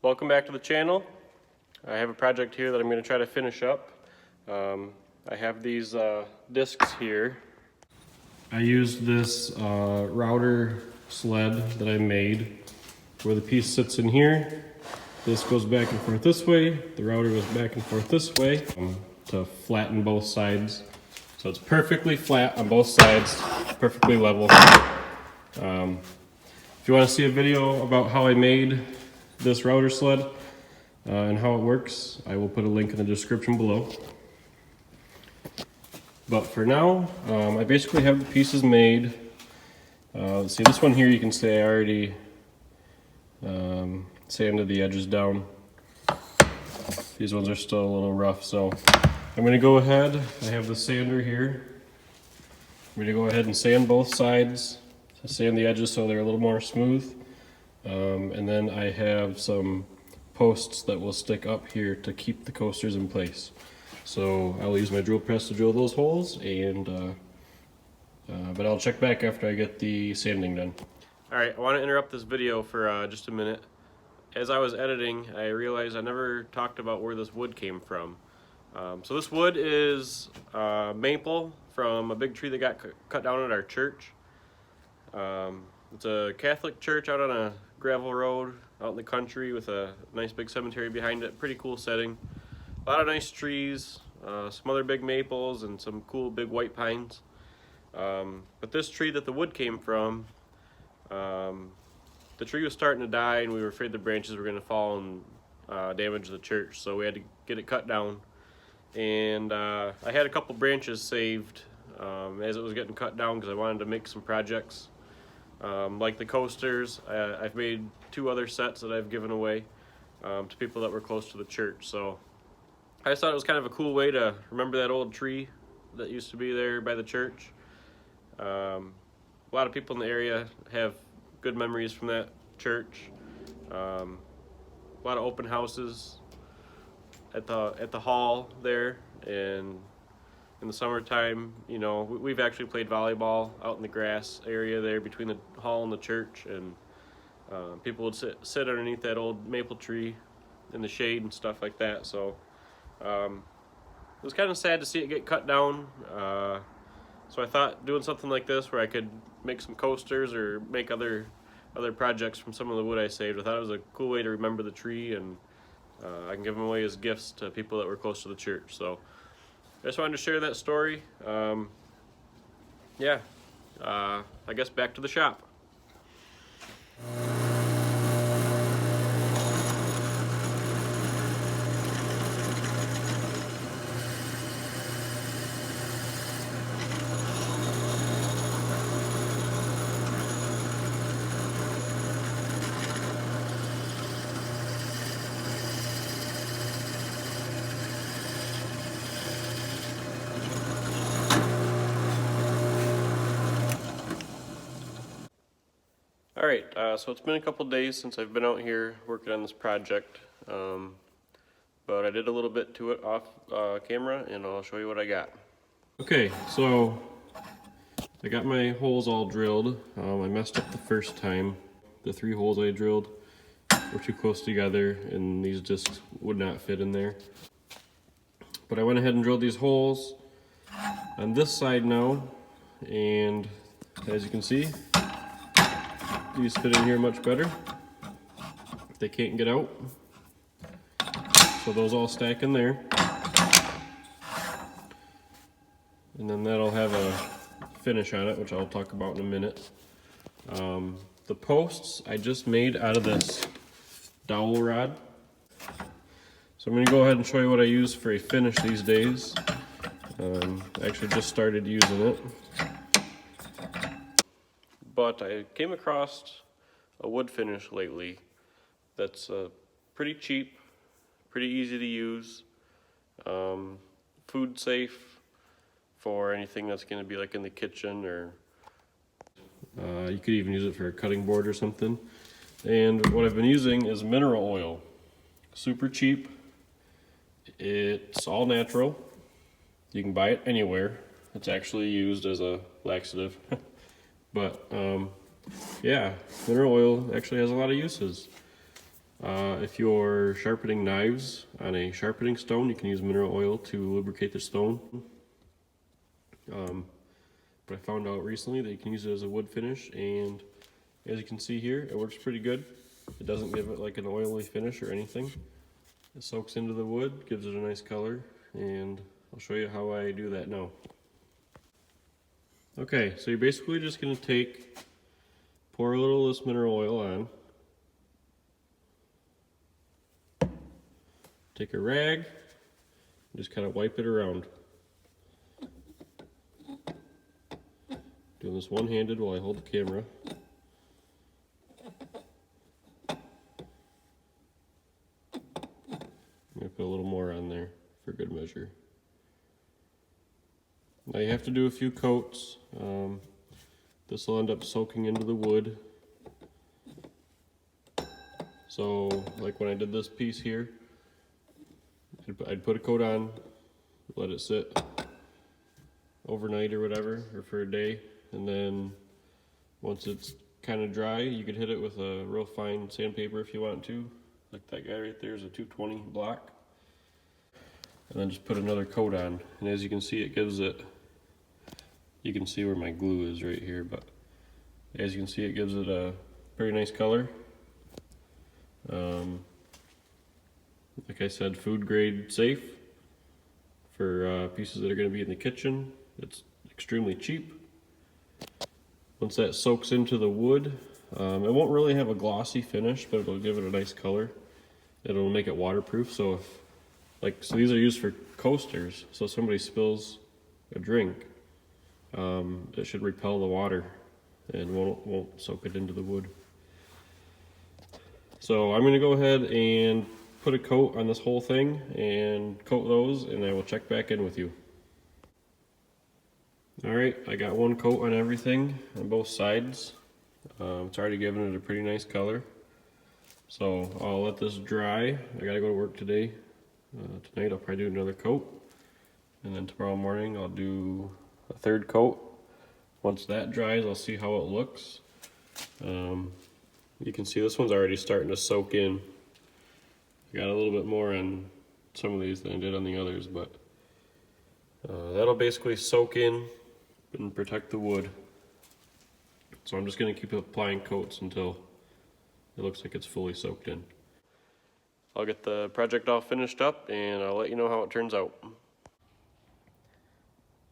Welcome back to the channel. I have a project here that I'm going to try to finish up. I have these discs here. I used this router sled that I made where the piece sits in here. This goes back and forth this way, the router goes back and forth this way to flatten both sides. So it's perfectly flat on both sides, perfectly level. If you want to see a video about how I made this router sled and how it works, I will put a link in the description below. But for now, I basically have the pieces made. Let's see, this one here you can see I already sanded the edges down. These ones are still a little rough, so I'm going to go ahead. I have the sander here. I'm going to go ahead and sand both sides, sand the edges so they're a little more smooth. And then I have some posts that will stick up here to keep the coasters in place. So I'll use my drill press to drill those holes, and but I'll check back after I get the sanding done. Alright, I want to interrupt this video for just a minute. As I was editing, I realized I never talked about where this wood came from. So this wood is maple from a big tree that got cut down at our church. It's a Catholic church out on a gravel road out in the country with a nice big cemetery behind it. Pretty cool setting. A lot of nice trees, some other big maples and some cool big white pines. But this tree that the wood came from, the tree was starting to die and we were afraid the branches were going to fall and damage the church, so we had to get it cut down. And I had a couple branches saved as it was getting cut down because I wanted to make some projects. Like the coasters, I've made 2 other sets that I've given away to people that were close to the church. So I just thought it was kind of a cool way to remember that old tree that used to be there by the church. A lot of people in the area have good memories from that church. A lot of open houses at the hall there, and in the summertime, you know, we've actually played volleyball out in the grass area there between the hall and the church, and people would sit underneath that old maple tree in the shade and stuff like that. So it was kind of sad to see it get cut down. So I thought doing something like this where I could make some coasters or make other projects from some of the wood I saved, I thought it was a cool way to remember the tree, and I can give them away as gifts to people that were close to the church. So I just wanted to share that story. Yeah, I guess back to the shop. Alright, so it's been a couple days since I've been out here working on this project, but I did a little bit to it off camera, and I'll show you what I got. Okay, so I got my holes all drilled. I messed up the first time. The 3 holes I drilled were too close together and these discs would not fit in there. But I went ahead and drilled these holes on this side now, and as you can see, these fit in here much better. They can't get out, so those all stack in there. And then that'll have a finish on it, which I'll talk about in a minute. The posts I just made out of this dowel rod. So I'm going to go ahead and show you what I use for a finish these days. I actually just started using it. But I came across a wood finish lately that's pretty cheap, pretty easy to use, food safe for anything that's going to be like in the kitchen, or you could even use it for a cutting board or something. And what I've been using is mineral oil. Super cheap. It's all natural. You can buy it anywhere. It's actually used as a laxative. But yeah, mineral oil actually has a lot of uses. If you're sharpening knives on a sharpening stone, you can use mineral oil to lubricate the stone. But I found out recently that you can use it as a wood finish, and as you can see here, it works pretty good. It doesn't give it like an oily finish or anything. It soaks into the wood, gives it a nice color, and I'll show you how I do that now. Okay, so you're basically just going to pour a little of this mineral oil on. Take a rag, and just kind of wipe it around. Doing this one-handed while I hold the camera. I'm going to put a little more on there for good measure. Now you have to do a few coats. This will end up soaking into the wood. So, like when I did this piece here, I'd put a coat on, let it sit overnight or whatever, or for a day, and then once it's kind of dry, you could hit it with a real fine sandpaper if you want to. Like that guy right there is a 220 block. And then just put another coat on, and as you can see, it gives it, you can see where my glue is right here, but as you can see, it gives it a very nice color. Like I said, food grade safe for pieces that are going to be in the kitchen. It's extremely cheap. Once that soaks into the wood, it won't really have a glossy finish, but it'll give it a nice color. It'll make it waterproof, so so these are used for coasters, so if somebody spills a drink, it should repel the water and won't soak it into the wood. So I'm going to go ahead and put a coat on this whole thing and coat those, and I will check back in with you. Alright, I got one coat on everything on both sides. It's already given it a pretty nice color. So I'll let this dry. I gotta go to work today. Tonight I'll probably do another coat, and then tomorrow morning I'll do a third coat. Once that dries, I'll see how it looks. You can see this one's already starting to soak in. I got a little bit more on some of these than I did on the others, but that'll basically soak in and protect the wood. So I'm just going to keep applying coats until it looks like it's fully soaked in. I'll get the project all finished up and I'll let you know how it turns out.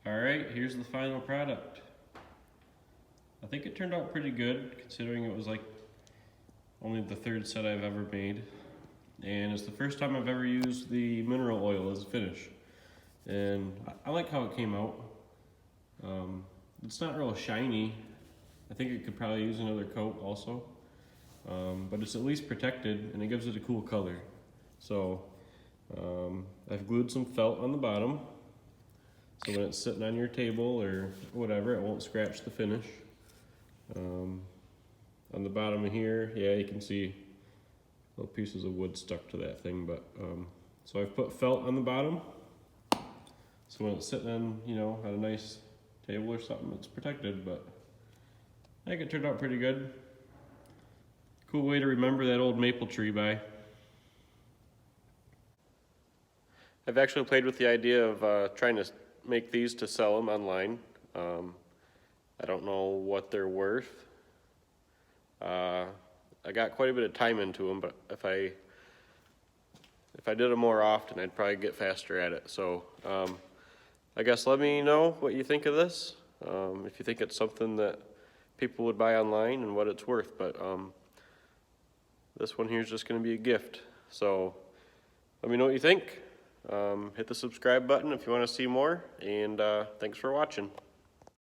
Alright, here's the final product. I think it turned out pretty good, considering it was like only the third set I've ever made. And it's the first time I've ever used the mineral oil as a finish. And I like how it came out. It's not real shiny. I think it could probably use another coat also. But it's at least protected and it gives it a cool color. So I've glued some felt on the bottom, so when it's sitting on your table or whatever, it won't scratch the finish. On the bottom of here, yeah, you can see little pieces of wood stuck to that thing, but so I've put felt on the bottom, so when it's sitting on, at a nice table or something, it's protected. But I think it turned out pretty good. Cool way to remember that old maple tree by. I've actually played with the idea of trying to make these to sell them online. I don't know what they're worth. I got quite a bit of time into them, but if I did them more often, I'd probably get faster at it. So I guess let me know what you think of this, if you think it's something that people would buy online and what it's worth. But this one here is just going to be a gift. So let me know what you think. Hit the subscribe button if you want to see more, and thanks for watching.